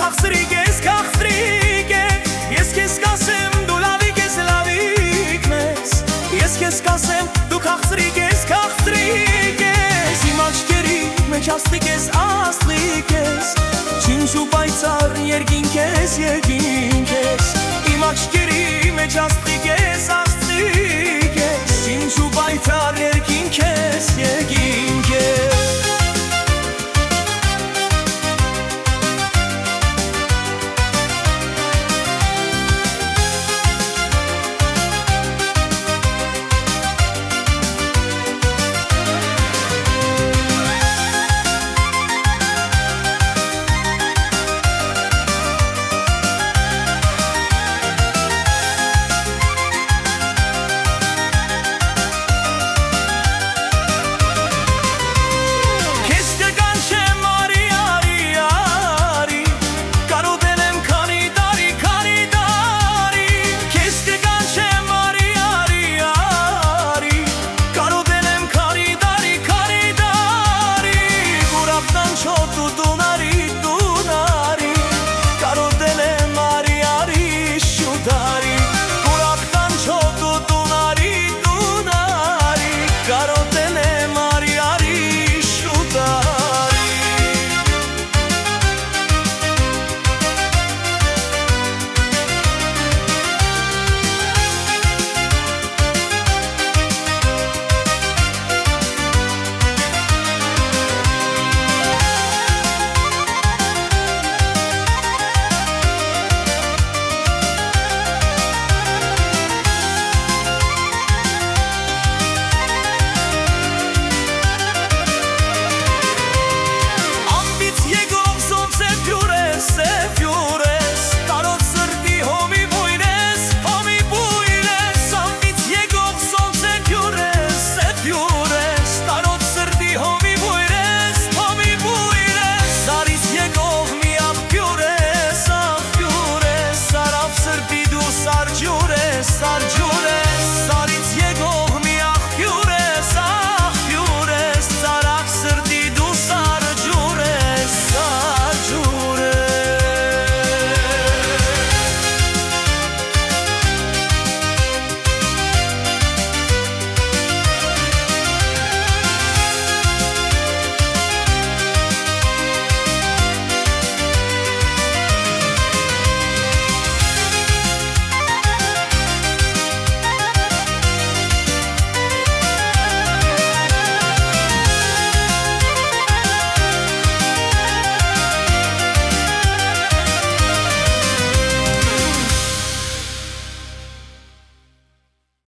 քաղցրիկ ես, քաղցրիկ ես, ես քեզ կասեմ դու լավիկ ես, լավիկն ես, ես քեզ կասեմ դու քաղցրիկ ես, քաղցրիկ ես, իմ աչքերի մեջ աստղիկ ես, աստղիկ ես, շինչ ու պայծառ երկինք ես, երկինք ես, իմ աչքերի մեջ աստղիկ ես,